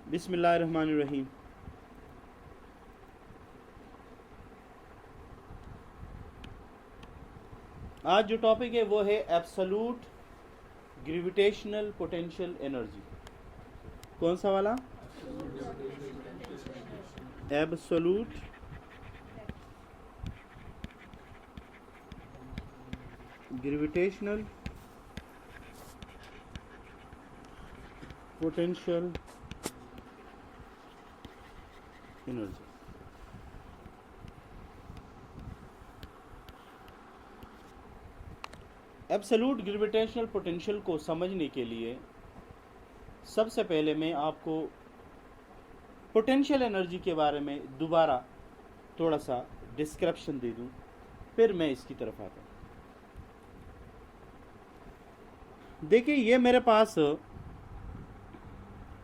बिस्मिल्लाहिर्रहमानिर्रहीम। आज जो टॉपिक है वो है एब्सोल्यूट ग्रेविटेशनल पोटेंशियल एनर्जी। कौन सा वाला? Absolute gravitational potential energy. Absolute gravitational potential को समझने के लिए सबसे पहले मैं आपको पोटेंशियल एनर्जी के बारे में दोबारा थोड़ा सा डिस्क्रिप्शन दे दूं, फिर मैं इसकी तरफ आता हूं। देखिए, ये मेरे पास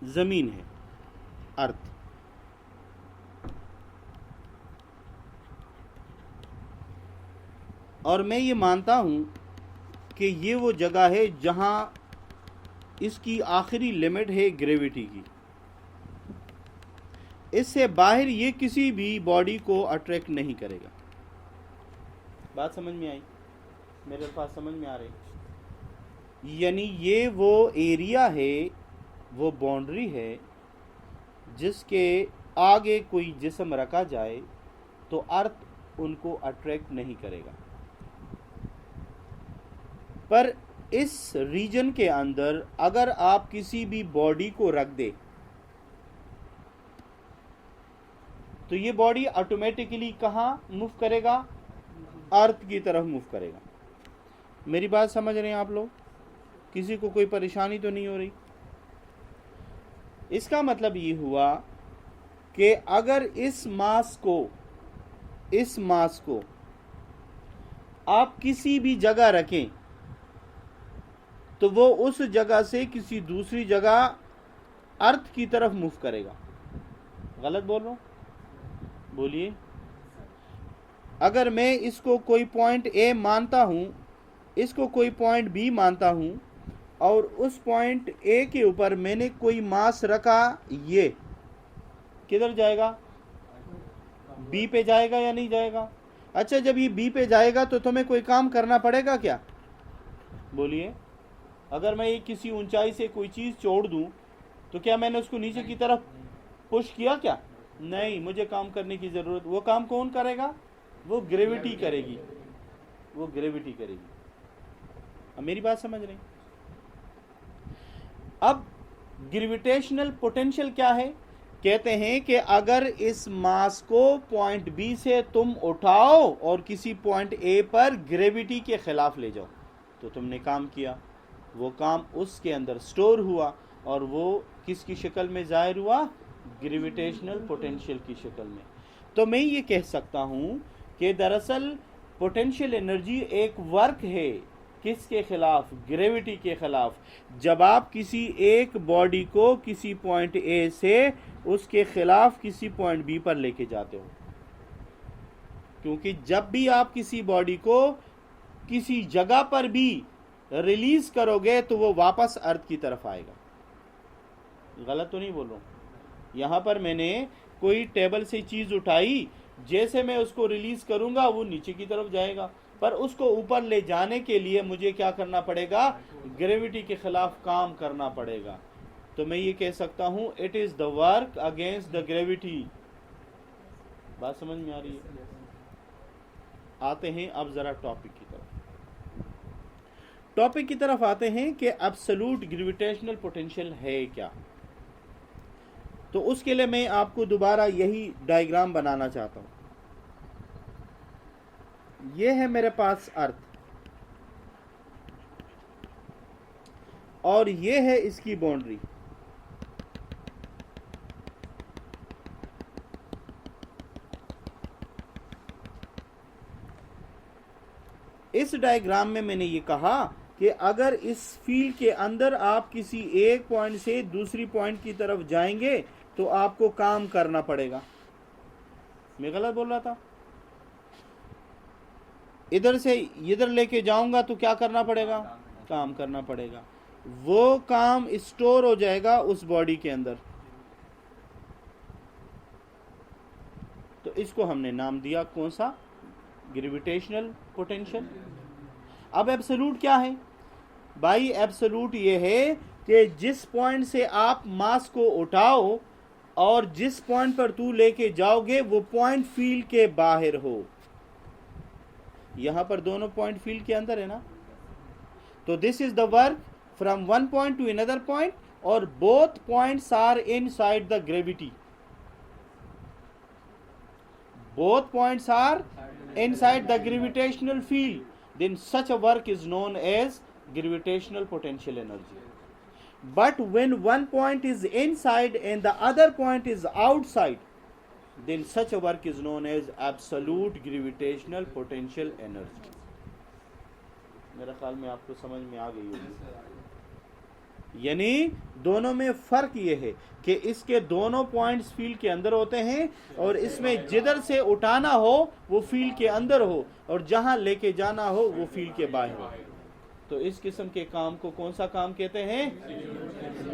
ज़मीन है, अर्थ। और मैं ये मानता हूं कि ये वो जगह है जहां इसकी आखिरी लिमिट है ग्रेविटी की। इससे बाहर ये किसी भी बॉडी को अट्रैक्ट नहीं करेगा। बात समझ में आई? मेरे पास समझ में आ रही? यानी ये वो एरिया है, वो बाउंड्री है जिसके आगे कोई जिस्म रखा जाए तो अर्थ उनको अट्रैक्ट नहीं करेगा। पर इस रीजन के अंदर अगर आप किसी भी बॉडी को रख दे तो ये बॉडी ऑटोमेटिकली कहाँ मूव करेगा? अर्थ की तरफ मूव करेगा। मेरी बात समझ रहे हैं आप लोग? किसी को कोई परेशानी तो नहीं हो रही? इसका मतलब ये हुआ कि अगर इस मास को आप किसी भी जगह रखें तो वो उस जगह से किसी दूसरी जगह अर्थ की तरफ मूव करेगा। गलत बोल रहा हूं? बोलिए। अगर मैं इसको कोई पॉइंट ए मानता हूं, इसको कोई पॉइंट बी मानता हूं, और उस पॉइंट ए के ऊपर मैंने कोई मास रखा, ये किधर जाएगा? बी पे जाएगा या नहीं जाएगा? अच्छा, जब ये बी पे जाएगा तो तुम्हें कोई काम करना पड़ेगा क्या? बोलिए। अगर मैं किसी ऊंचाई से कोई चीज छोड़ दूं तो क्या मैंने उसको नीचे की तरफ पुश किया क्या? नहीं, मुझे काम करने की जरूरत। वो काम कौन करेगा? वो ग्रेविटी करेगी। वो ग्रेविटी करेगी। अब मेरी बात समझ रहे? अब ग्रेविटेशनल पोटेंशियल क्या है? कहते हैं कि अगर इस मास को पॉइंट बी से तुम उठाओ और किसी पॉइंट ए पर ग्रेविटी के खिलाफ ले जाओ तो तुमने काम किया। वो काम उसके अंदर स्टोर हुआ और वो किसकी शक्ल में जाहिर हुआ? ग्रेविटेशनल पोटेंशियल की शक्ल में। तो मैं ये कह सकता हूं कि दरअसल पोटेंशियल एनर्जी एक वर्क है। किसके खिलाफ? ग्रेविटी के खिलाफ। जब आप किसी एक बॉडी को किसी पॉइंट ए से उसके खिलाफ किसी पॉइंट बी पर लेके जाते हो, क्योंकि जब भी आप किसी बॉडी को किसी जगह पर भी रिलीज करोगे तो वो वापस अर्थ की तरफ आएगा। गलत तो नहीं बोल रहा हूं? यहां पर मैंने कोई टेबल से चीज उठाई, जैसे मैं उसको रिलीज करूंगा वो नीचे की तरफ जाएगा, पर उसको ऊपर ले जाने के लिए मुझे क्या करना पड़ेगा? ग्रेविटी के खिलाफ काम करना पड़ेगा। तो मैं ये कह सकता हूं, it is the work against the gravity. बात समझ में आ रही है? आते हैं अब जरा टॉपिक की तरफ। टॉपिक की तरफ आते हैं कि एब्सोल्यूट ग्रेविटेशनल पोटेंशियल है क्या। तो उसके लिए मैं आपको दोबारा यही डायग्राम बनाना चाहता हूं। यह है मेरे पास अर्थ और यह है इसकी बाउंड्री। इस डायग्राम में मैंने ये कहा कि अगर इस फील्ड के अंदर आप किसी एक पॉइंट से दूसरी पॉइंट की तरफ जाएंगे तो आपको काम करना पड़ेगा। मैं गलत बोल रहा था? इधर से इधर लेके जाऊंगा तो क्या करना पड़ेगा? काम करना पड़ेगा। वो काम स्टोर हो जाएगा उस बॉडी के अंदर। तो इसको हमने नाम दिया कौन सा, ग्रेविटेशनल पोटेंशियल। अब एब्सोल्यूट क्या है भाई, एब्सोल्यूट ये है कि जिस पॉइंट से आप मास को उठाओ और जिस पॉइंट पर तू लेके जाओगे वो पॉइंट फील्ड के बाहर हो। यहां पर दोनों पॉइंट फील्ड के अंदर है ना, तो this is the work from one point to another point, और both points are inside the gravity, both points are inside the gravitational field, then such a work is known as gravitational potential energy. But when one point is inside and the other point is outside, then such a work is known as absolute gravitational potential energy. मेरा ख्याल में आपको समझ में आ गई होगी। यानी दोनों में फर्क ये है कि इसके दोनों पॉइंट्स फील्ड के अंदर होते हैं, और इसमें जिधर से उठाना हो वो फील्ड के अंदर हो, और जहां लेके जाना हो वो फील्ड के बाहर हो। तो इस किस्म के काम को कौन सा काम कहते हैं,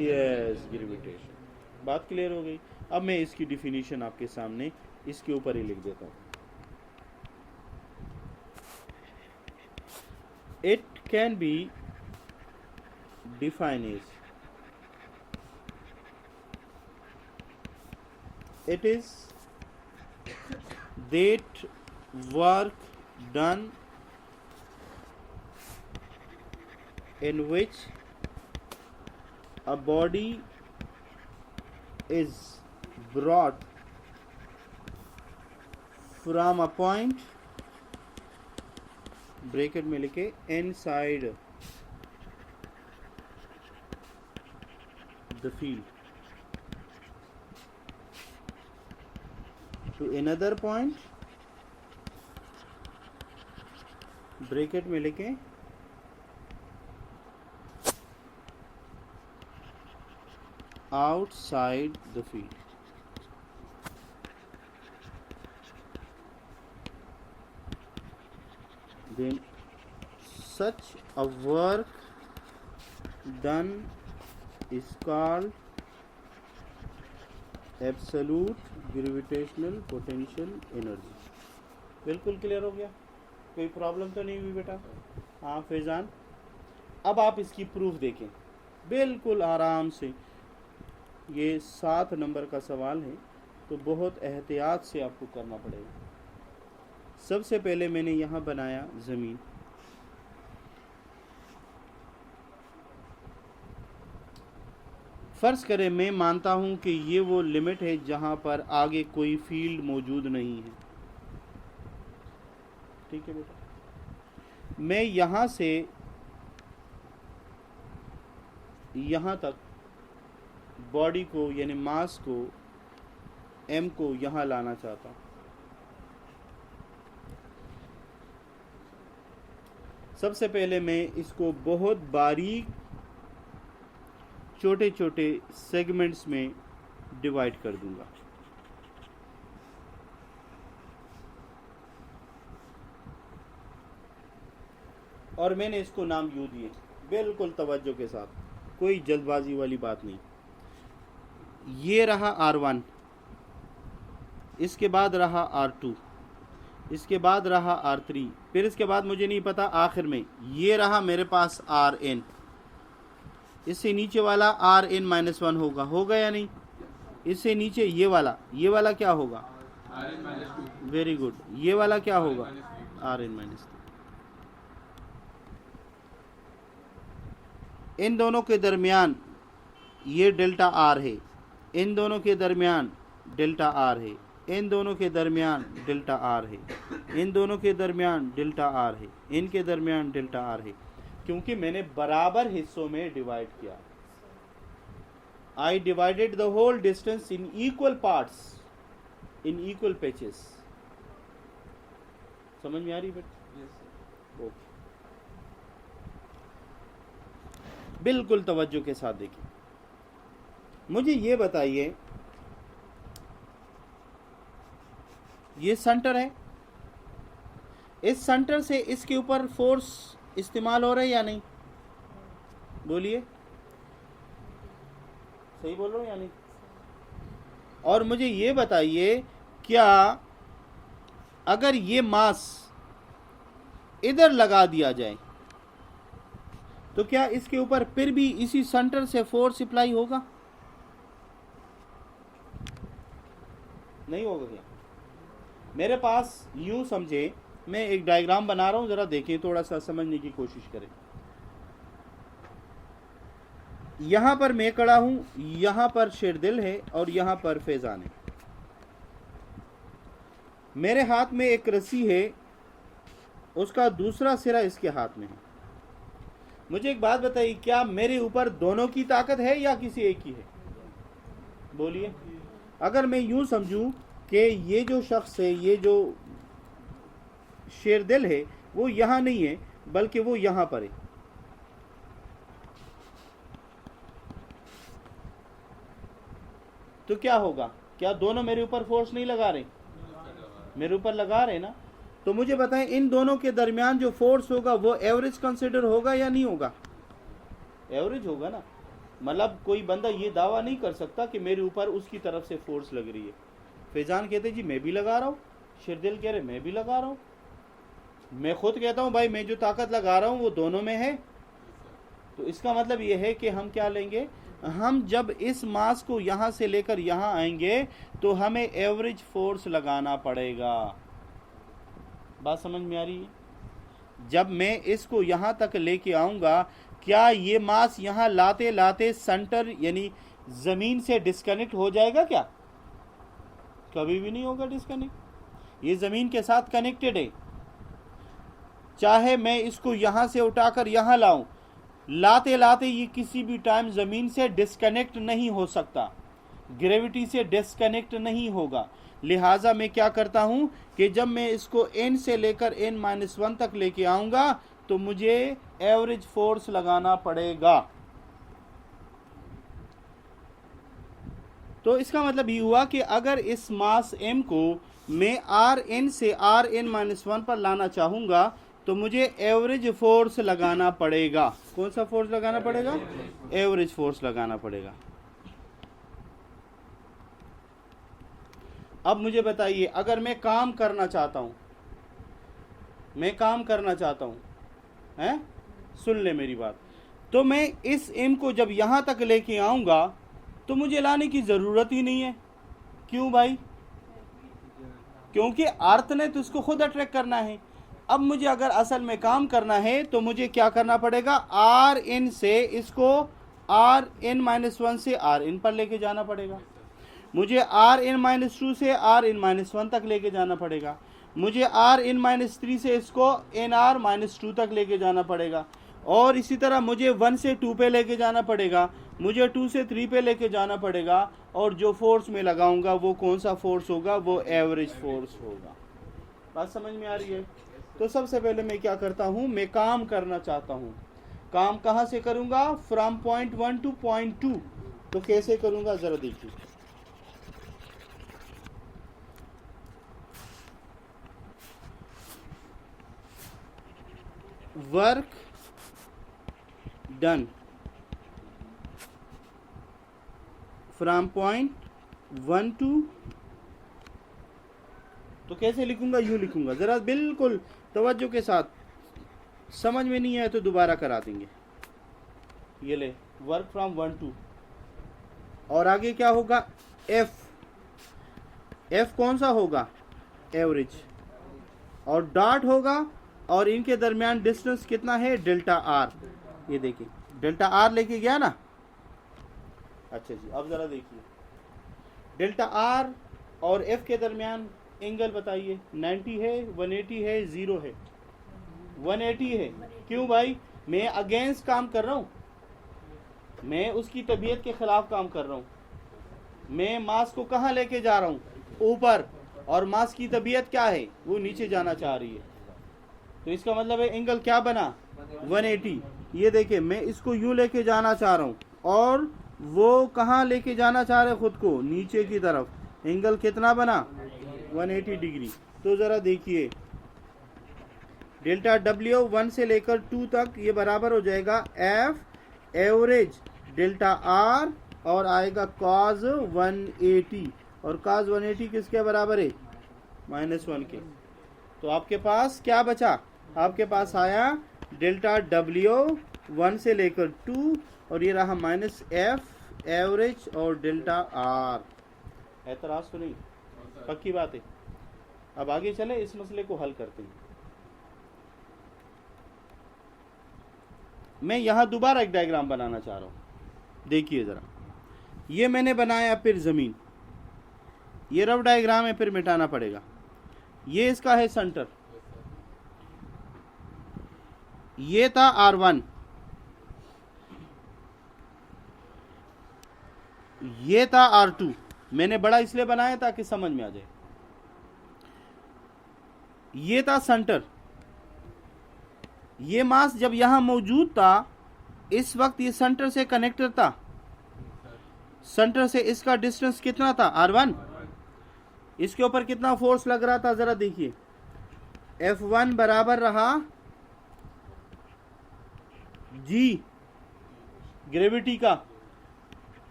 यस, ग्रेविटेशन। बात क्लियर हो गई। अब मैं इसकी डिफिनीशन आपके सामने इसके ऊपर ही लिख देता हूं। It can be defined as, it is that work done in which a body is brought from a point, bracket में लिखे, inside the field to another point, bracket में लिखें, outside the field, then such a work done is called absolute gravitational potential energy. बिल्कुल clear हो गया, कोई problem तो नहीं हुई बेटा? हाँ फैजान, अब आप इसकी प्रूफ देखें बिल्कुल आराम से। ये 7 नंबर का सवाल है, तो बहुत एहतियात से आपको करना पड़ेगा। सबसे पहले मैंने यहाँ बनाया ज़मीन, फ़र्ज़ करें मैं मानता हूँ कि ये वो लिमिट है जहाँ पर आगे कोई फील्ड मौजूद नहीं है, ठीक है बेटा। मैं यहाँ से यहाँ तक बॉडी को यानी मास को, एम को यहाँ लाना चाहता हूँ। सबसे पहले मैं इसको बहुत बारीक छोटे छोटे सेगमेंट्स में डिवाइड कर दूंगा। और मैंने इसको नाम यू दिए, बिल्कुल तवज्जो के साथ, कोई जल्दबाजी वाली बात नहीं। ये रहा R1, इसके बाद रहा R2, इसके बाद रहा R3, फिर इसके बाद मुझे नहीं पता आखिर में ये रहा मेरे पास Rn। इससे नीचे वाला Rn-1 होगा या नहीं? इससे नीचे ये वाला क्या होगा? Very good. ये वाला क्या होगा? Rn-3। इन दोनों के दरमियान ये डेल्टा R है, इन दोनों के दरमियान डेल्टा R है, इन दोनों के दरमियान डेल्टा R है, इन दोनों के दरमियान डेल्टा R है, इनके दरमियान डेल्टा R है, क्योंकि मैंने बराबर हिस्सों में डिवाइड किया। I divided the whole distance in equal parts, in equal patches। समझ में आ रही बेटा? ओके, बिल्कुल तवज्जो के साथ देखिए। मुझे ये बताइए, ये सेंटर है, इस सेंटर से इसके ऊपर फोर्स इस्तेमाल हो रहा है या नहीं? बोलिए, सही बोल रहा हूँ या नहीं? और मुझे ये बताइए, क्या अगर ये मास इधर लगा दिया जाए तो क्या इसके ऊपर फिर भी इसी सेंटर से फोर्स अप्लाई होगा? नहीं होगा क्या? मेरे पास यूं समझे, मैं एक डायग्राम बना रहा हूं, जरा देखें, थोड़ा सा समझने की कोशिश करें। यहां पर मैं खड़ा हूं, यहां पर शेरदिल है और यहां पर फैजान है। मेरे हाथ में एक रस्सी है, उसका दूसरा सिरा इसके हाथ में है। मुझे एक बात बताइए, क्या मेरे ऊपर दोनों की ताकत है या किसी एक की है? बोलिए। अगर मैं यूं समझूं कि ये जो शख्स है, ये जो शेरदिल है, वो यहां नहीं है बल्कि वो यहां पर है, तो क्या होगा? क्या दोनों मेरे ऊपर फोर्स नहीं लगा रहे? मेरे ऊपर लगा रहे ना। तो मुझे बताएं, इन दोनों के दरमियान जो फोर्स होगा वो एवरेज कंसिडर होगा या नहीं होगा? एवरेज होगा ना। मतलब कोई बंदा ये दावा नहीं कर सकता कि मेरे ऊपर उसकी तरफ से फोर्स लग रही है। फैजान कहते जी मैं भी लगा रहा हूँ, शेरदिल कह रहे मैं भी लगा रहा हूँ, मैं खुद कहता हूँ भाई मैं जो ताकत लगा रहा हूँ वो दोनों में है। तो इसका मतलब ये है कि हम क्या लेंगे, हम जब इस मास को यहां से लेकर यहां आएंगे तो हमें एवरेज फोर्स लगाना पड़ेगा। बात समझ में आ रही है? जब मैं इसको यहां तक लेके आऊंगा, क्या ये मास यहां लाते लाते सेंटर यानी जमीन से डिस्कनेक्ट हो जाएगा? क्या कभी भी नहीं होगा डिस्कनेक्ट। ये जमीन के साथ कनेक्टेड है। चाहे मैं इसको यहां से उठाकर यहां लाऊं, लाते लाते ये किसी भी टाइम जमीन से डिस्कनेक्ट नहीं हो सकता, ग्रेविटी से डिस्कनेक्ट नहीं होगा। लिहाजा मैं क्या करता हूं कि जब मैं इसको n से लेकर n-1 तक लेके आऊंगा तो मुझे एवरेज फोर्स लगाना पड़ेगा। तो इसका मतलब ये हुआ कि अगर इस मास m को मैं Rn से Rn-1 पर लाना चाहूंगा तो मुझे एवरेज फोर्स लगाना पड़ेगा। कौन सा फोर्स लगाना पड़ेगा? एवरेज फोर्स लगाना पड़ेगा। अब मुझे बताइए, अगर मैं काम करना चाहता हूं, हैं, सुन ले मेरी बात, तो मैं इस एम को जब यहां तक लेके आऊंगा तो मुझे लाने की जरूरत ही नहीं है। क्यों भाई? क्योंकि अर्थ ने तो उसको खुद अट्रैक्ट करना है। अब मुझे अगर असल में काम करना है तो मुझे क्या करना पड़ेगा? आर इन से इसको Rn-1 से Rn पर लेके जाना पड़ेगा, मुझे Rn-2 से Rn-1 तक लेके जाना पड़ेगा, मुझे Rn-3 से इसको Nr-2 तक लेके जाना पड़ेगा, और इसी तरह मुझे 1 से 2 पे लेके जाना पड़ेगा, मुझे 2 से 3 पे लेके जाना पड़ेगा, और जो फोर्स में लगाऊंगा वो कौन सा फोर्स होगा? वो एवरेज फोर्स होगा। बात समझ में आ रही है? तो सबसे पहले मैं क्या करता हूं, मैं काम करना चाहता हूं। काम कहां से करूंगा? From point 1 to point 2। तो कैसे करूंगा जरा देखिए। Work done from point 1 to, तो कैसे लिखूंगा? यूं लिखूंगा, जरा बिल्कुल तवज्जो के साथ, समझ में नहीं आया तो दोबारा करा देंगे। ये ले, वर्क फ्रॉम 1 टू, और आगे क्या होगा? एफ कौन सा होगा? एवरेज, और डॉट होगा, और इनके दरमियान डिस्टेंस कितना है? Delta R. ये देखिए डेल्टा आर लेके गया ना। अच्छा जी, अब जरा देखिए डेल्टा आर और एफ के दरमियान एंगल बताइए। 90 है, 180 है, 0 है? 180 है। क्यों भाई? मैं अगेंस्ट काम कर रहा हूं, मैं उसकी तबीयत के खिलाफ काम कर रहा हूं। मैं मास को कहां लेके जा रहा हूं? ऊपर, और मास की तबीयत क्या है? वो नीचे जाना चाह रही है। तो इसका मतलब है एंगल क्या बना? 180। ये देखिए मैं इसको यूं लेके जाना चाह रहा हूं, और वो कहां लेके जाना चाह रहे खुद को? नीचे की तरफ। एंगल कितना बना? 180 डिग्री। तो जरा देखिए डेल्टा डब्ल्यू 1 से लेकर 2 तक ये बराबर हो जाएगा एफ एवरेज डेल्टा आर, और आएगा कॉस 180, और कॉस 180 किसके बराबर है? -1 के। तो आपके पास क्या बचा, आपके पास आया डेल्टा W 1 से लेकर 2 और ये रहा माइनस F एवरेज और डेल्टा R। एतराज तो नहीं, पक्की बात है। अब आगे चले, इस मसले को हल करते हैं। मैं यहां दोबारा एक डायग्राम बनाना चाह रहा हूं, देखिए जरा। ये मैंने बनाया, फिर जमीन, ये रफ डायग्राम है, फिर मिटाना पड़ेगा। ये इसका है सेंटर, ये था R1, ये था R2। मैंने बड़ा इसलिए बनाया ताकि समझ में आ जाए। ये था सेंटर, ये मास जब यहां मौजूद था, इस वक्त ये सेंटर से कनेक्टेड था। सेंटर से इसका डिस्टेंस कितना था, R1। इसके ऊपर कितना फोर्स लग रहा था, जरा देखिए। F1 बराबर रहा G ग्रेविटी का,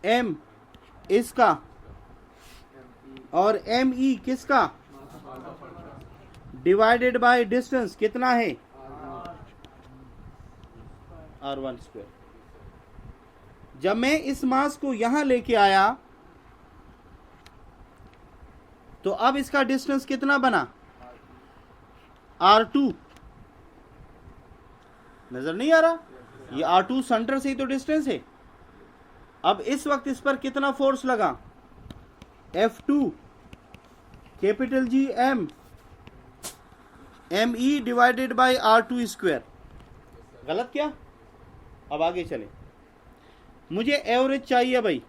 M इसका, और ME किसका, डिवाइडेड बाय डिस्टेंस कितना है, R1 स्क्वायर। जब मैं इस मास को यहां लेके आया तो अब इसका डिस्टेंस कितना बना, R2। नजर नहीं आ रहा, ये R2 सेंटर से ही तो डिस्टेंस है। अब इस वक्त इस पर कितना फोर्स लगा, F2 capital G M ME divided by R2 square. गलत क्या? अब आगे चले, मुझे एवरेज चाहिए भाई।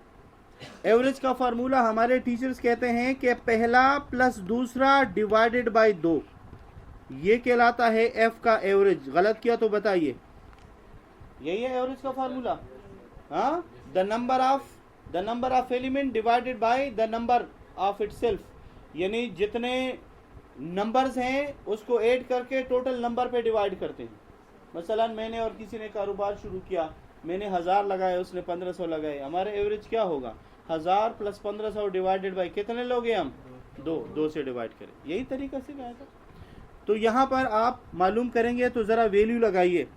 एवरेज का फार्मूला हमारे टीचर्स कहते हैं कि पहला प्लस दूसरा डिवाइडेड बाय 2, ये कहलाता है F का एवरेज। गलत किया तो बताइए, यही है एवरेज का फार्मूला। हाँ, the number of element divided by the number of itself, यानी जितने नंबर्स हैं उसको ऐड करके टोटल नंबर पे डिवाइड करते हैं। मसलन मैंने और किसी ने कारोबार शुरू किया, मैंने 1000 लगाए, उसने 1500 लगाए, हमारे एवरेज क्या होगा, 1000 प्लस 1500 डिवाइडेड बाय कितने लोग हैं हम, 2 से डिवाइड करें। यही तरीका से गया था। तो यहां पर आप मालूम करेंगे तो जरा वैल्यू लगाइए,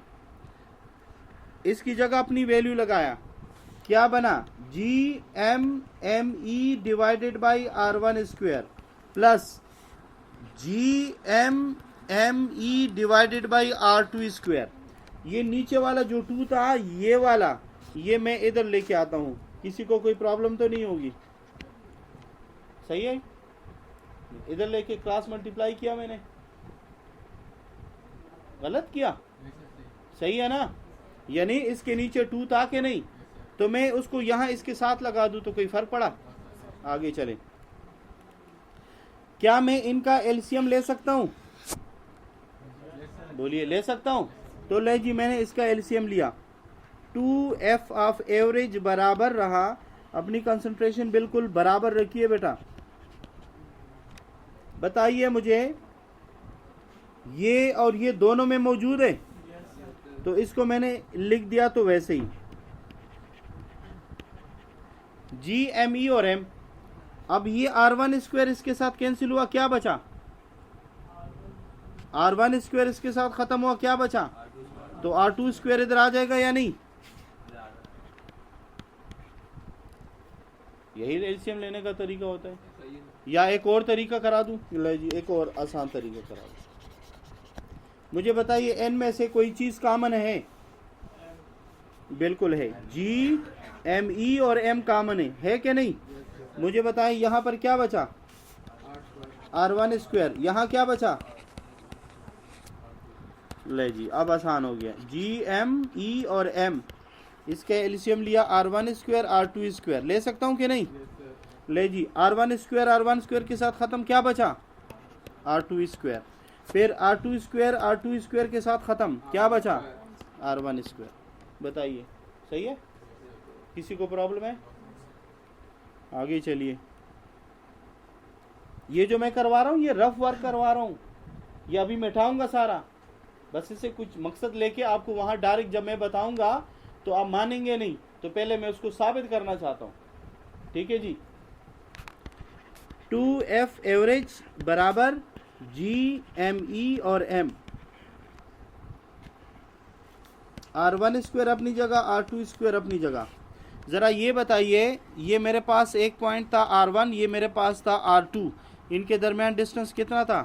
इसकी जगह अपनी वैल्यू लगाया, क्या बना, GMME divided by R1 square plus GMME divided by R2 square. ये नीचे वाला जो 2 था, ये वाला, ये मैं इधर लेके आता हूं, किसी को कोई प्रॉब्लम तो नहीं होगी, सही है। इधर लेके क्रॉस मल्टीप्लाई किया मैंने, गलत किया, सही है ना। यानी इसके नीचे 2 था कि नहीं, तो मैं उसको यहां इसके साथ लगा दूं तो कोई फर्क पड़ा। आगे चले, क्या मैं इनका एलसीएम ले सकता हूं, बोलिए, ले सकता हूं। तो ले जी, मैंने इसका एलसीएम लिया, 2F ऑफ एवरेज बराबर रहा, अपनी कंसंट्रेशन बिल्कुल बराबर रखिए बेटा। बताइए मुझे, ये और ये दोनों में मौजूद है, तो इसको मैंने लिख दिया तो वैसे ही GME और M। अब ये R1 स्क्वायर इसके साथ कैंसिल हुआ, क्या बचा, R1 स्क्वायर इसके साथ खत्म हुआ, क्या बचा, तो R2 स्क्वायर इधर आ जाएगा या नहीं। यही एलसीएम लेने का तरीका होता है। या एक और तरीका करा दूं, जी एक और आसान तरीका करा दूं। मुझे बताइए, n में से कोई चीज कॉमन है, बिल्कुल है, GME और M कॉमन है कि नहीं। मुझे बताएं, यहां पर क्या बचा, R1 स्क्वायर, यहां क्या बचा, ले जी अब आसान हो गया, GME और M, इसका एलसीएम लिया, R1 स्क्वायर R2 स्क्वायर, ले सकता हूं कि नहीं। ले जी, R1 स्क्वायर के साथ खत्म, क्या बचा, R2 स्क्वायर, फिर R2 स्क्वायर के साथ खत्म, क्या बचा, R1 स्क्वायर। बताइए, सही है, किसी को प्रॉब्लम है। आगे चलिए, ये जो मैं करवा रहा हूं, ये रफ वर्क करवा रहा हूं, ये अभी मिटाऊंगा सारा, बस इससे कुछ मकसद लेके आपको वहां डायरेक्ट जब मैं बताऊंगा तो आप मानेंगे नहीं, तो पहले मैं उसको साबित करना चाहता हूं। ठीक है जी, 2F एवरेज बराबर जी एम ई और एम, R1 स्क्वायर अपनी जगह, R2 स्क्वायर अपनी जगह। ज़रा ये बताइए, ये मेरे पास एक पॉइंट था R1, ये मेरे पास था R2, इनके दरमियान डिस्टेंस कितना था?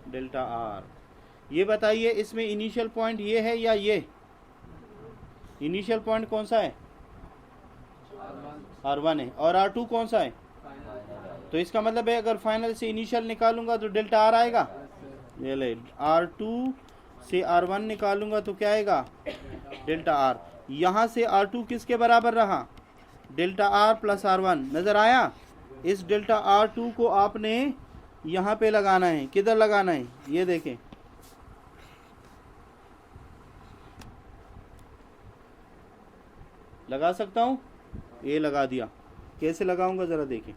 Delta R। ये बताइए इसमें इनिशियल पॉइंट ये है या ये? इनिशियल पॉइंट कौन सा है? R1 है। और R2 कौन सा है? तो इसका मतलब है अगर फाइनल से इनिशियल निकालूंगा तो डेल्टा R आएगा। ये ले, R2 से R1 निकालूंगा तो क्या आएगा? Delta R। यहाँ से R2 किसके बराबर रहा? Delta R plus R1। नज़र आया? इस डेल्टा R2 को आपने यहाँ पे लगाना है। किधर लगाना है? ये देखें, लगा सकता हूँ, ये लगा दिया। कैसे लगाऊंगा ज़रा देखें।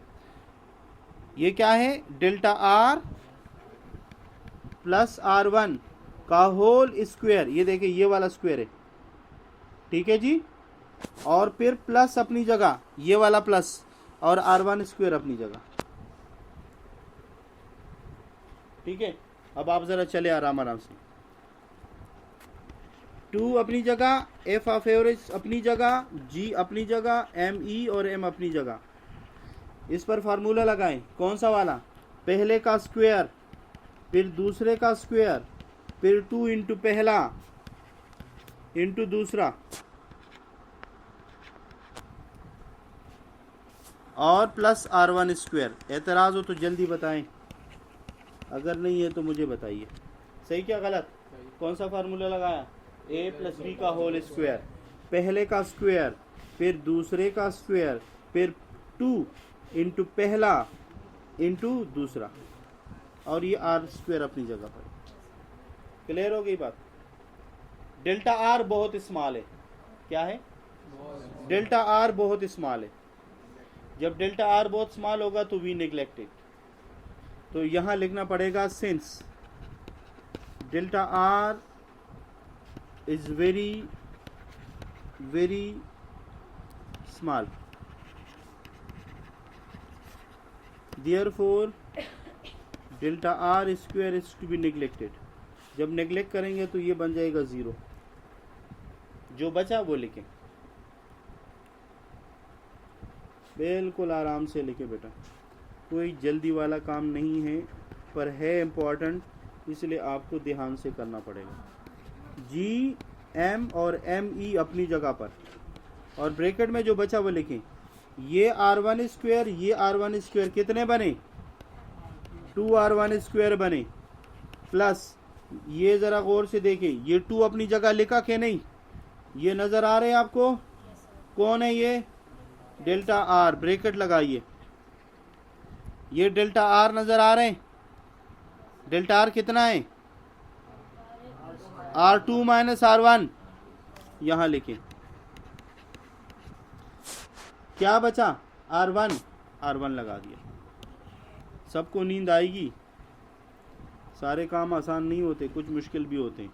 ये क्या है? डेल्टा R प्लस R1 का होल स्क्वायर। ये देखिए ये वाला स्क्वायर है, ठीक है जी। और फिर प्लस अपनी जगह, ये वाला प्लस, और R1 स्क्वायर अपनी जगह, ठीक है। अब आप ज़रा चले आराम आराम से। 2 अपनी जगह, एफ ऑफ एवरेज अपनी जगह, जी अपनी जगह, एम ई और एम अपनी जगह। इस पर फार्मूला लगाएं। कौन सा वाला? पहले का स्क्वायर, फिर दूसरे का स्क्वायर, फिर 2 इंटू पहला इंटू दूसरा, और प्लस R1 स्क्वायर। एतराज़ हो तो जल्दी बताएं, अगर नहीं है तो मुझे बताइए। सही क्या गलत? कौन सा फार्मूला लगाया? a प्लस बी का होल स्क्वायर, पहले का स्क्वायर, फिर दूसरे का स्क्वायर, फिर 2 इंटू पहला इंटू दूसरा, और ये R स्क्वायर अपनी जगह पर। क्लियर हो गई बात? डेल्टा R बहुत स्मॉल है। क्या है? डेल्टा R बहुत स्मॉल है। जब डेल्टा R बहुत स्मॉल होगा तो वी नेग्लेक्टेड। तो यहाँ लिखना पड़ेगा since delta R is very small, therefore delta R square is to be neglected। जब नेग्लेक्ट करेंगे तो ये बन जाएगा 0। जो बचा वो लिखें, बिल्कुल आराम से लिखे बेटा, कोई जल्दी वाला काम नहीं है, पर है इम्पोर्टेंट, इसलिए आपको ध्यान से करना पड़ेगा। जी एम और एम ई अपनी जगह पर, और ब्रैकेट में जो बचा वो लिखें। ये R1 स्क्वायर, ये R1 स्क्वायर कितने बने? 2R1 स्क्वायर बने, प्लस ये ज़रा गौर से देखें, ये 2 अपनी जगह लिखा कि नहीं? ये नज़र आ रहे हैं आपको? कौन है ये? Delta R। ब्रैकेट लगाइए। ये डेल्टा R नज़र आ रहे हैं? डेल्टा R कितना है? R2 minus R1। यहाँ लिखें। क्या बचा? R1 लगा दिया। सबको नींद आएगी? सारे काम आसान नहीं होते, कुछ मुश्किल भी होते हैं।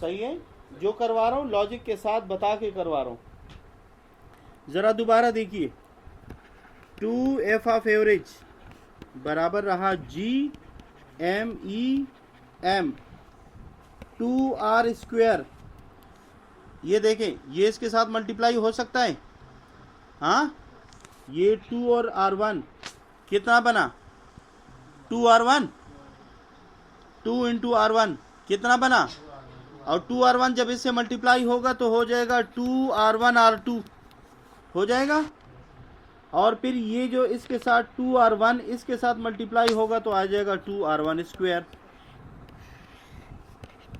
सही है? जो करवा रहा हूँ लॉजिक के साथ बता के करवा रहा हूँ। ज़रा दोबारा देखिए। 2f ऑफ एवरेज बराबर रहा G M E M 2R square. ये देखें, ये इसके साथ मल्टीप्लाई हो सकता है? हाँ, ये 2 और R1 कितना बना? 2R1, 2 इंटू R1 कितना बना? और 2R1 जब इससे मल्टीप्लाई होगा तो हो जाएगा 2R1 R2 हो जाएगा। और फिर ये जो इसके साथ 2R1 इसके साथ मल्टीप्लाई होगा तो आ जाएगा 2R1 square.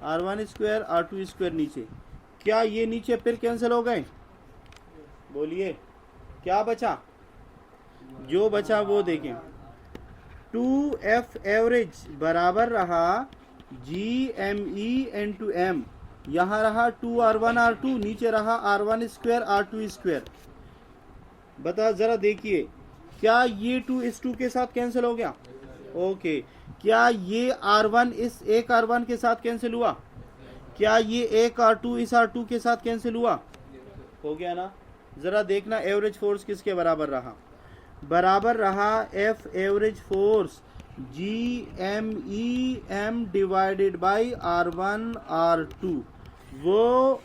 R1 square R2 square नीचे। क्या ये नीचे फिर कैंसिल हो गए? बोलिए क्या बचा? जो बचा वो देखें। 2f एवरेज बराबर रहा G M E into M. यहाँ रहा 2R1 R2, नीचे रहा R1 स्क्वायर R2 स्क्वायर। बता ज़रा देखिए, क्या ये 2 इस 2 के साथ कैंसिल हो गया? ओके। क्या ये R1 इस एक R1 के साथ कैंसिल हुआ? क्या ये एक R2 इस R2 के साथ कैंसिल हुआ? हो गया ना? ज़रा देखना एवरेज फोर्स किसके बराबर रहा। बराबर रहा F average force GMEM divided by R1 R2। वो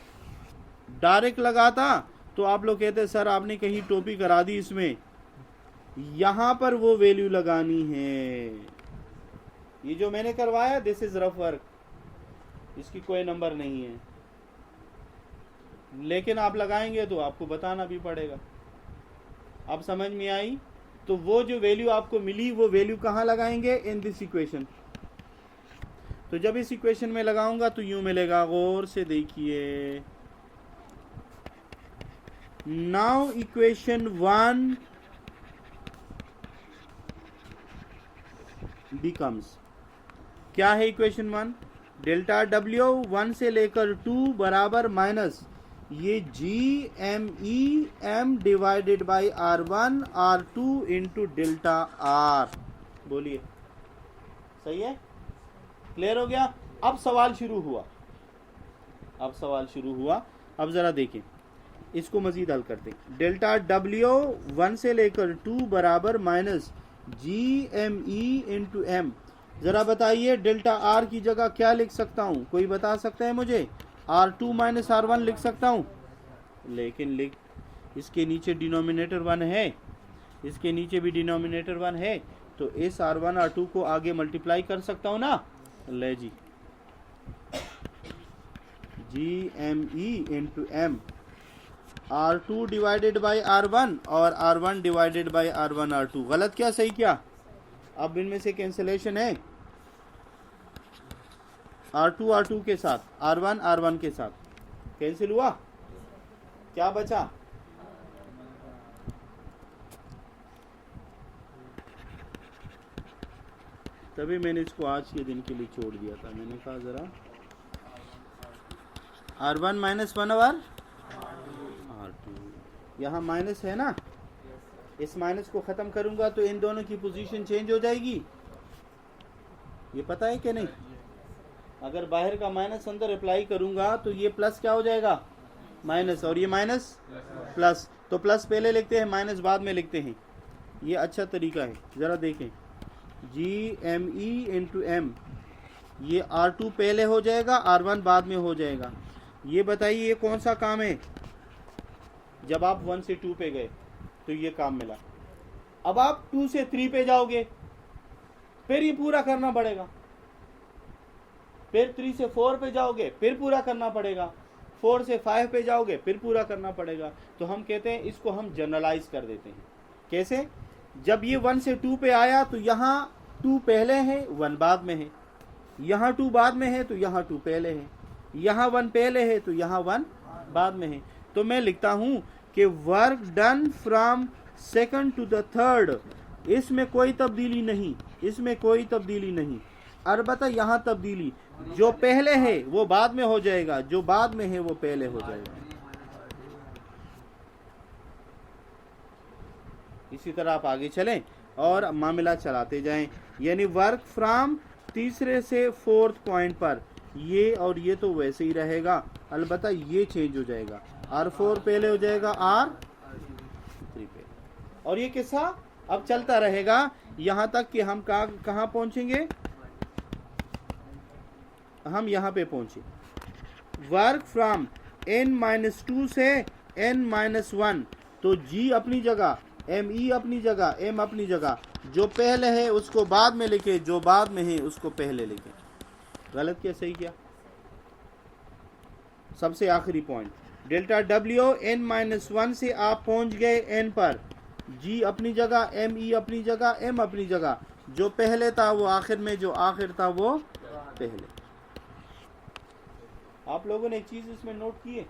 डायरेक्ट लगाता तो आप लोग कहते सर आपने कहीं टोपी करा दी इसमें, यहां पर वो वैल्यू लगानी है। ये जो मैंने करवाया दिस इज रफ वर्क, इसकी कोई नंबर नहीं है, लेकिन आप लगाएंगे तो आपको बताना भी पड़ेगा। आप समझ में आई? तो वो जो वैल्यू आपको मिली वो वैल्यू कहां लगाएंगे? In this equation. तो जब इस इक्वेशन में लगाऊंगा तो यूं मिलेगा, गौर से देखिए। नाउ इक्वेशन 1 बिकम्स, क्या है इक्वेशन 1? डेल्टा डब्ल्यू 1 से लेकर 2 बराबर माइनस ये GMEM divided by R1 R2 into delta R। बोलिए सही है? क्लियर हो गया? अब सवाल शुरू हुआ, अब जरा देखें, इसको मजीद हल करते हैं। डेल्टा डब्ल्यू 1 से लेकर 2 बराबर माइनस GME इंटू M। जरा बताइए डेल्टा R की जगह क्या लिख सकता हूं? कोई बता सकता है मुझे? R2 माइनस R1 लिख सकता हूं, लेकिन इसके नीचे डिनोमिनेटर 1 है, इसके नीचे भी डिनोमिनेटर 1 है, तो इस R1 R2 को आगे मल्टीप्लाई कर सकता हूं ना। ले जी, GME into M, R2 divided by R1 और R1 divided by R1 R2। गलत क्या सही क्या? अब इनमें से कैंसिलेशन है, R2 R2 के साथ, R1 R1 के साथ कैंसिल हुआ, क्या बचा? तभी मैंने इसको आज के दिन के लिए छोड़ दिया था। मैंने कहा जरा R1 माइनस 1 और R2, यहाँ माइनस है ना, इस माइनस को खत्म करूंगा तो इन दोनों की पोजीशन चेंज हो जाएगी। ये पता है कि नहीं? अगर बाहर का माइनस अंदर अप्लाई करूंगा तो ये प्लस क्या हो जाएगा? माइनस, और ये माइनस प्लस। तो प्लस पहले लिखते हैं, माइनस बाद में लिखते हैं। ये अच्छा तरीका है, जरा देखें। GME इंटू M, ये R2 पहले हो जाएगा, R1 बाद में हो जाएगा। ये बताइए ये कौन सा काम है? जब आप 1 से 2 पे गए तो ये काम मिला। अब आप 2 से 3 पे जाओगे, फिर ये पूरा करना पड़ेगा। फिर 3 से 4 पे जाओगे, फिर पूरा करना पड़ेगा। 4 से 5 पे जाओगे, फिर पूरा करना पड़ेगा। तो हम कहते हैं इसको हम जनरलाइज कर देते हैं। कैसे? जब ये 1 से 2 पे आया तो यहाँ 2 पहले है, 1 बाद में है। यहाँ 2 बाद में है तो यहाँ 2 पहले है। यहाँ 1 पहले है तो यहाँ 1 बाद में है। तो मैं लिखता हूं कि work done from second to the third, इसमें कोई तब्दीली नहीं, इसमें कोई तब्दीली नहीं। अलबत्ता यहाँ तब्दीली, जो पहले है वो बाद में हो जाएगा, जो बाद में है वो पहले हो जाएगा। इसी तरह आप आगे चलें और मामला चलाते जाएं। यानी वर्क फ्रॉम तीसरे से 4th पॉइंट पर, ये और ये तो वैसे ही रहेगा, अलबत्ता ये चेंज हो जाएगा। R4 पहले हो जाएगा R3 पे, और ये किस्सा अब चलता रहेगा यहां तक कि हम कहां पहुंचेंगे? हम यहां पे पहुंचे। वर्क फ्रॉम n-2 से n-1, तो G अपनी जगह, ME अपनी जगह, M अपनी जगह। जो पहले है उसको बाद में लिखे, जो बाद में है उसको पहले लिखे। गलत क्या सही क्या? सबसे आखिरी पॉइंट, डेल्टा डब्ल्यू n-1 से आप पहुंच गए n पर। G अपनी जगह, ME अपनी जगह, M अपनी जगह। जो पहले था वो आखिर में, जो आखिर था वो पहले। आप लोगों ने एक चीज इसमें नोट की है?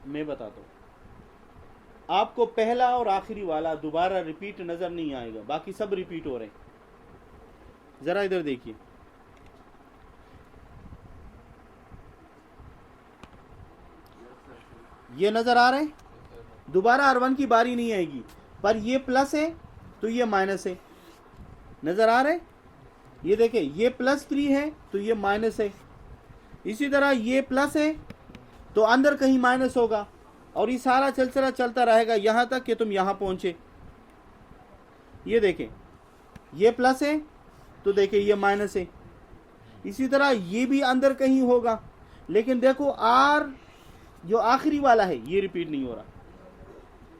मैं बताता हूं। आपको पहला और आखिरी वाला दोबारा रिपीट नजर नहीं आएगा, बाकी सब रिपीट हो रहे हैं। जरा इधर देखिए, ये नजर आ रहे हैं? दोबारा R1 की बारी नहीं आएगी, पर ये प्लस है तो ये माइनस है। नजर आ रहे? ये देखें, ये +3 है तो ये माइनस है। इसी तरह ये प्लस है तो अंदर कहीं माइनस होगा, और ये सारा सिलसिला चलता रहेगा यहां तक कि तुम यहां पहुंचे। ये देखें ये प्लस है तो देखें ये माइनस है, इसी तरह ये भी अंदर कहीं होगा, लेकिन देखो आर जो आखिरी वाला है ये रिपीट नहीं हो रहा,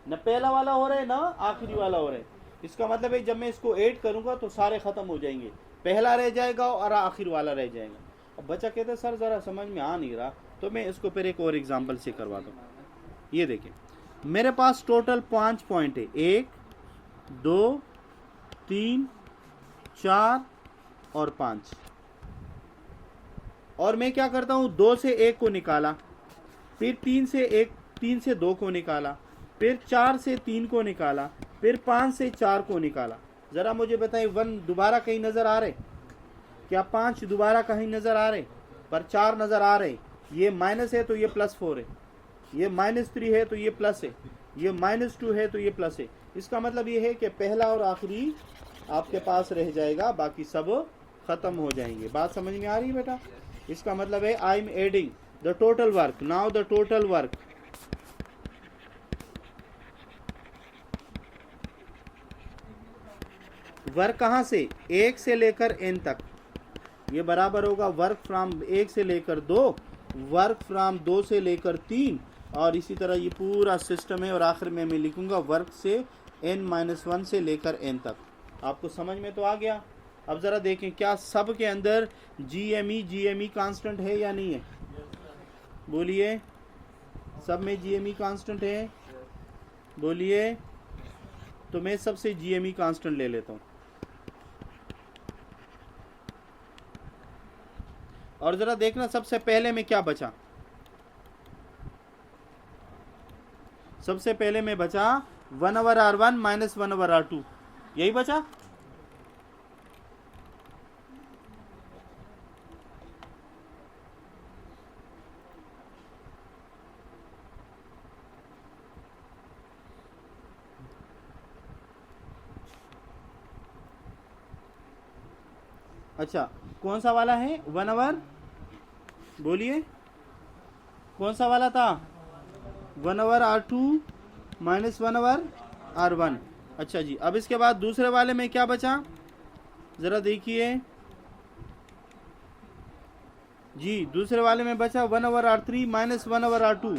न पहला वाला हो रहा है ना आखिरी वाला हो रहा है। इसका मतलब है जब मैं इसको ऐड करूंगा तो सारे खत्म हो जाएंगे, पहला रह जाएगा और आखिर वाला रह जाएगा। अब बच्चा कहता है सर जरा समझ में आ नहीं रहा, तो मैं इसको फिर एक और एग्जांपल से करवा दूँ। ये देखें मेरे पास टोटल 5 पॉइंट है, 1 2 3 4 और 5, और मैं क्या करता हूँ 2 से 1 को निकाला, फिर 3 से 2 को निकाला, फिर 4 से 3 को निकाला, फिर 5 से 4 को निकाला। ज़रा मुझे बताइए 1 दोबारा कहीं नज़र आ रहे क्या? 5 दोबारा कहीं नज़र आ रहे? पर 4 नज़र आ रहे। ये माइनस है तो ये +4 है, ये -3 है तो ये प्लस है, ये -2 है तो ये प्लस है। इसका मतलब ये है कि पहला और आखिरी आपके पास रह जाएगा, बाकी सब ख़त्म हो जाएंगे। बात समझ में आ रही है बेटा? इसका मतलब है I am adding the total work. Now the total work work कहाँ से? 1 से लेकर n तक, ये बराबर होगा वर्क फ्रॉम 1 से लेकर 2, वर्क फ्रॉम 2 से लेकर 3, और इसी तरह ये पूरा सिस्टम है। और आखिर में मैं लिखूंगा वर्क से n-1 से लेकर n तक। आपको समझ में तो आ गया? अब ज़रा देखें क्या सब के अंदर GME कांस्टेंट है या नहीं है? बोलिए, सब में GME कांस्टेंट है? बोलिए। तो मैं सबसे GME कांस्टेंट ले लेता हूँ, और ज़रा देखना सबसे पहले में क्या बचा। सबसे पहले में बचा 1/r1 - 1/r2, यही बचा। अच्छा कौन सा वाला है? 1/, बोलिए कौन सा वाला था? 1/r2 - 1/r1। अच्छा जी, अब इसके बाद दूसरे वाले में क्या बचा? ज़रा देखिए जी, दूसरे वाले में बचा 1/r3 - 1/r2,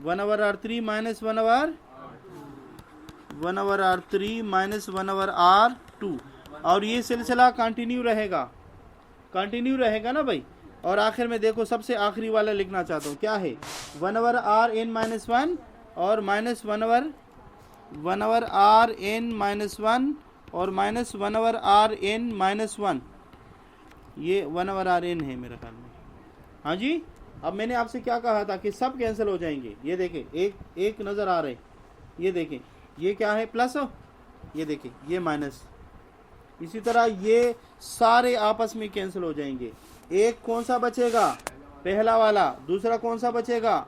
1/r3 - 1/r3 - 1/r2, और ये सिलसिला कंटिन्यू रहेगा ना भाई। और आखिर में देखो सबसे आखिरी वाला लिखना चाहता हूँ, क्या है? 1/rn-1 और -1/rn-1 और -1/rn-1, ये 1/rn है मेरे ख्याल में। हाँ जी, अब मैंने आपसे क्या कहा था कि सब कैंसिल हो जाएंगे। ये देखें एक नज़र आ रहे, ये देखें ये क्या है? प्लस, ये देखें ये माइनस। इसी तरह ये सारे आपस में कैंसिल हो जाएंगे। एक कौन सा बचेगा? पहला वाला। दूसरा कौन सा बचेगा?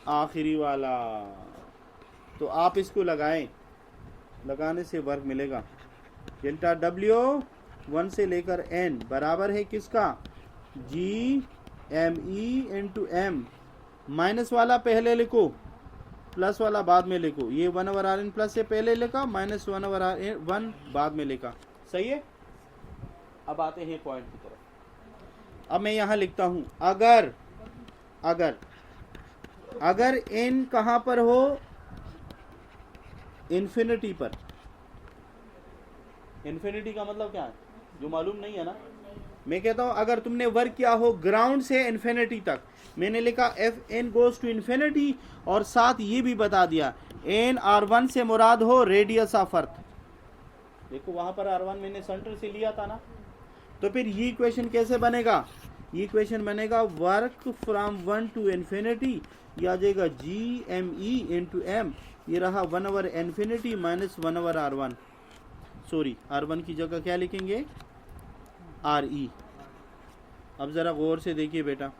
आखिरी वाला। तो आप इसको लगाएं, लगाने से वर्क मिलेगा। डेल्टा W 1 से लेकर n बराबर है किसका? GME × m। माइनस वाला पहले लिखो, प्लस वाला बाद में लिखो। ये 1/rn प्लस से पहले लिखा, -1/r1 बाद में लिखा। सही है? अब आते हैं पॉइंट की तरफ। अब मैं यहां लिखता हूं, अगर n कहां पर हो? इन्फिनिटी पर। इन्फिनिटी का मतलब क्या है? जो मालूम नहीं है ना, मैं कहता हूं अगर तुमने वर्क किया हो ग्राउंड से इन्फिनिटी तक, मैंने लिखा Fn गोज टू इन्फिनिटी, और साथ ये भी बता दिया n/r1 से मुराद हो रेडियस ऑफ अर्थ। देखो वहां पर r1 मैंने सेंटर से लिया था ना, तो फिर ये इक्वेशन कैसे बनेगा? ये इक्वेशन बनेगा वर्क फ्रॉम 1 to इन्फिनिटी, ये आ जाएगा GME × m। ये रहा 1/∞ - 1/r1। सॉरी, r1 की जगह क्या लिखेंगे? RE। अब ज़रा गौर से देखिए बेटा,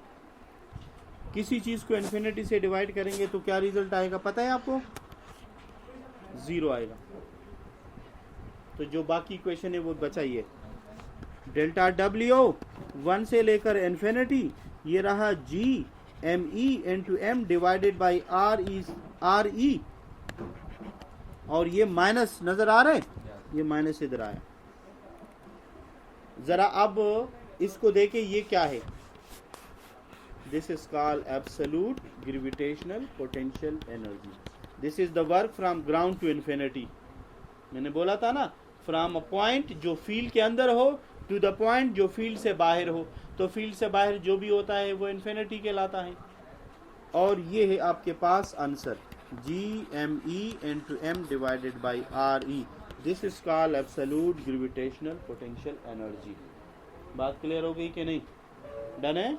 किसी चीज़ को इन्फिनिटी से डिवाइड करेंगे तो क्या रिजल्ट आएगा पता है आपको? 0 आएगा। तो जो बाकी इक्वेशन है वो बचाइए। डेल्टा W 1 से लेकर इन्फिनिटी, ये रहा GME × m divided by RE। और ये माइनस नजर आ रहा है, ये माइनस इधर आया। जरा अब इसको देखे, ये क्या है? This is called absolute gravitational potential energy. This is the work from ground to infinity. मैंने बोला था ना, फ्रॉम अ पॉइंट जो फील्ड के अंदर हो टू द पॉइंट जो फील्ड से बाहर हो। तो फील्ड से बाहर जो भी होता है वो इन्फिनिटी कहलाता है। और ये है आपके पास answer, GME into M divided by RE। This is called absolute gravitational potential energy. बात क्लियर हो गई कि नहीं? डन है?